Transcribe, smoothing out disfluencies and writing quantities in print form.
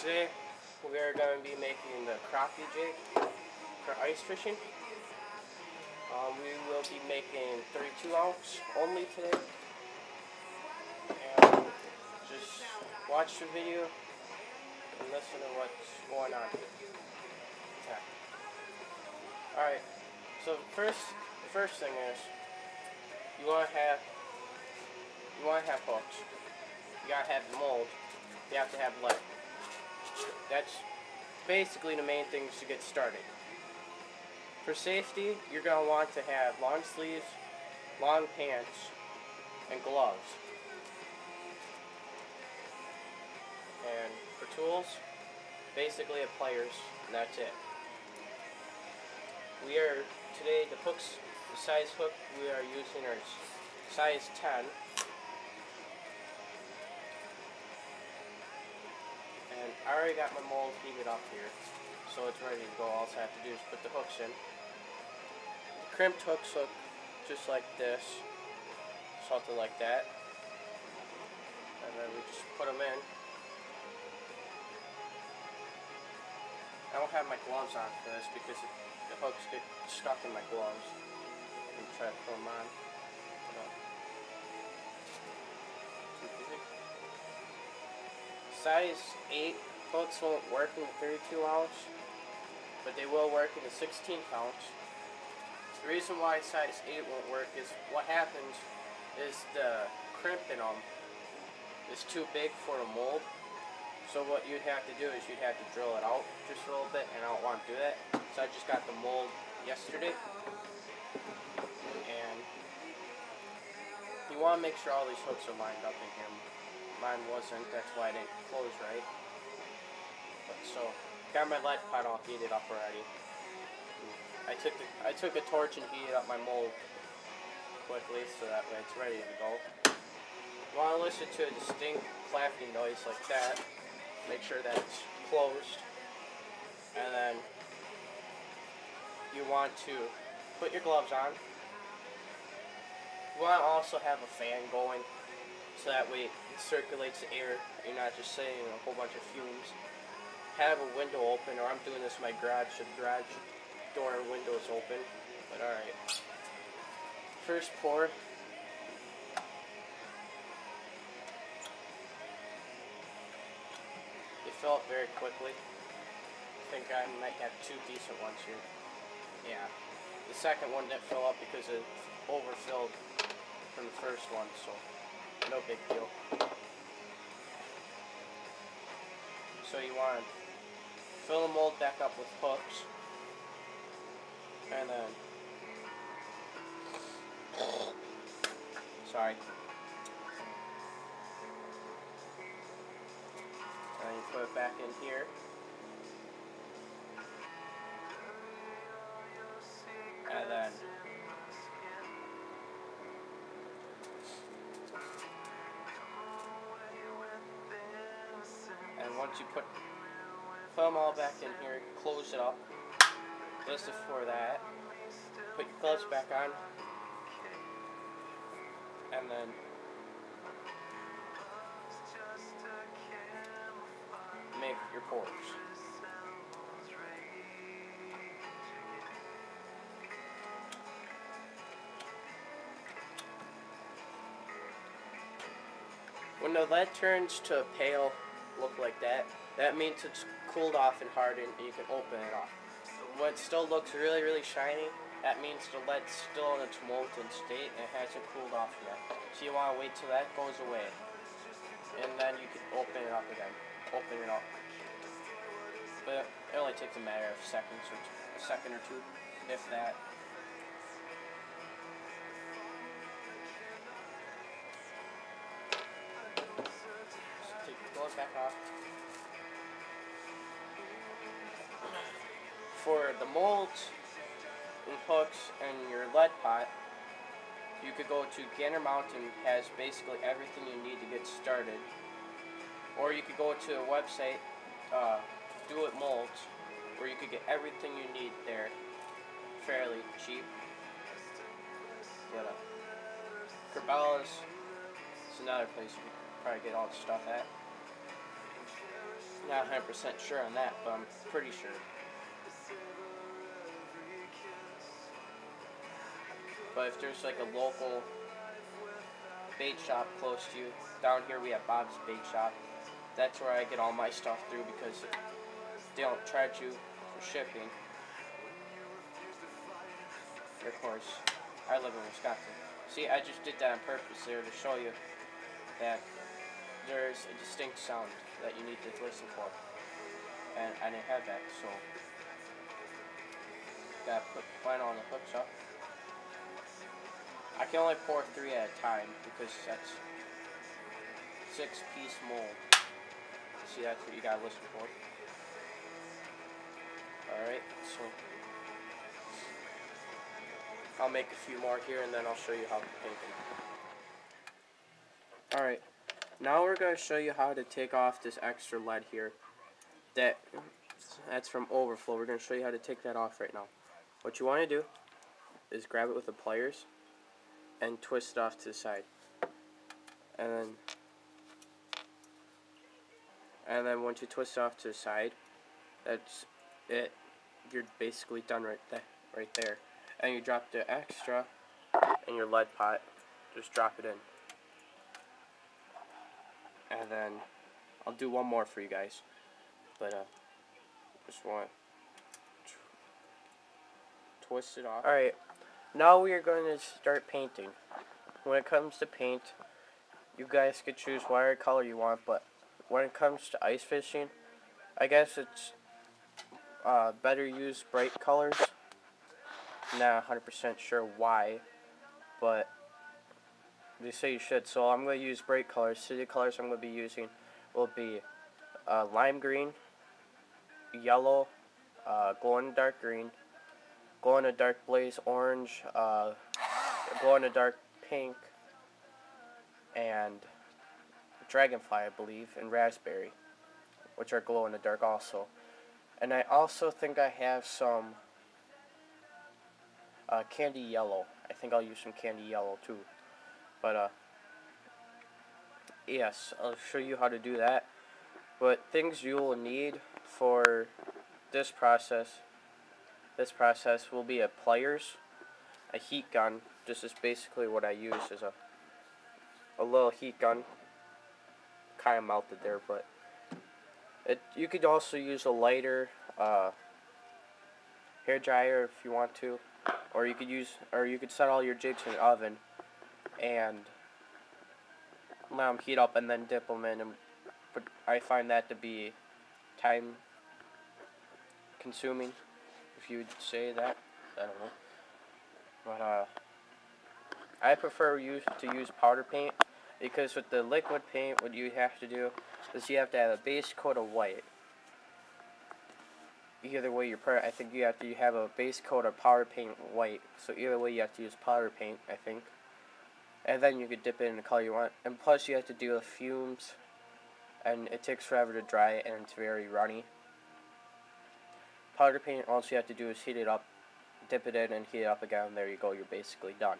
Today we are going to be making the crappie jig for ice fishing. We will be making 32 ounce only today. And just watch the video and listen to what's going on. Okay. Alright, so the first thing is you want to have hooks. You gotta have the mold. You have to have lead. That's basically the main things to get started. For safety, you're going to want to have long sleeves, long pants, and gloves. And for tools, basically a pliers, and that's it. Today the size hook we are using are size 10. And I already got my mold heated up here, so it's ready to go. All I have to do is put the hooks in. The crimped hooks look just like this, something like that. And then we just put them in. I don't have my gloves on for this because the hooks get stuck in my gloves. And try to put them on. Size 8 hooks won't work in the 32 ounce, but they will work in the 16 ounce. The reason why size 8 won't work is what happens is the crimp in them is too big for the mold. So what you'd have to do is you'd have to drill it out just a little bit, and I don't want to do that. So I just got the mold yesterday. And you want to make sure all these hooks are lined up in here. Mine wasn't, that's why I didn't close right. But so, got my lead pot all heated up already. I took a torch and heated up my mold quickly so that way it's ready to go. You want to listen to a distinct clapping noise like that. Make sure that it's closed. And then you want to put your gloves on. You want to also have a fan going, so that way it circulates the air. You're not just sitting in a whole bunch of fumes. Have a window open, or I'm doing this in my garage, so the garage door and window is open. But alright. First pour. They fill up very quickly. I think I might have 2 decent ones here. Yeah. The second one didn't fill up because it overfilled from the first one, so no big deal. So you want to fill the mold back up with hooks, and then, sorry, and you put it back in here, and then once you put them all back in here, close it up. This is for that. Put your gloves back on, and then make your pours. When the lead turns to a pale look like that, that means it's cooled off and hardened and you can open it up. When it still looks really, really shiny, that means the lead's still in its molten state and it hasn't cooled off yet. So you want to wait till that goes away, and then you can open it up again. Open it up. But it only takes a matter of seconds, or a second or two, if that. Take your gloves back off. For the molds and hooks and your lead pot, you could go to Gander Mountain, has basically everything you need to get started. Or you could go to a website, Do It Molds, where you could get everything you need there fairly cheap. But Cabela's is another place you can probably get all the stuff at. Not 100% sure on that, but I'm pretty sure. But if there's like a local bait shop close to you, down here we have Bob's Bait Shop. That's where I get all my stuff through because they don't charge you for shipping. Of course, I live in Wisconsin. See, I just did that on purpose there to show you that there's a distinct sound that you need to listen for. And I didn't have that, so gotta put vinyl on the hooks up. I can only pour 3 at a time because that's 6-piece mold. See, that's what you gotta listen for. Alright, so I'll make a few more here and then I'll show you how to paint them. Alright, now we're going to show you how to take off this extra lead here. That's from overflow. We're going to show you how to take that off right now. What you want to do is grab it with the pliers and twist it off to the side. And then once you twist it off to the side, that's it. You're basically done right there. And you drop the extra in your lead pot. Just drop it in. And then I'll do one more for you guys. But just want to twist it off. Alright, now we are going to start painting. When it comes to paint, you guys could choose whatever color you want, but when it comes to ice fishing, I guess it's better use bright colors. Not 100% sure why, but they say you should. So I'm going to use bright colors. So the colors I'm going to be using will be lime green, yellow, glow in the dark green, glow in the dark blaze orange, glow in the dark pink, and dragonfly, I believe, and raspberry, which are glow in the dark also. And I also think I have some candy yellow. I think I'll use some candy yellow too. But yes, I'll show you how to do that. But things you will need for this process will be pliers, a heat gun. This is basically what I use, is a little heat gun. Kind of melted there, but you could also use a lighter, hair dryer if you want to, or you could set all your jigs in the oven and let them heat up and then dip them in. But I find that to be time consuming, if you would say that. I don't know. But I prefer to use powder paint, because with the liquid paint, what you have to do is you have to have a base coat of white. Either way, I think you have to have a base coat of powder paint white. So either way, you have to use powder paint, I think. And then you could dip it in the color you want. And plus, you have to deal with fumes, and it takes forever to dry, and it's very runny. Powder paint, all you have to do is heat it up, dip it in, and heat it up again, and there you go, you're basically done.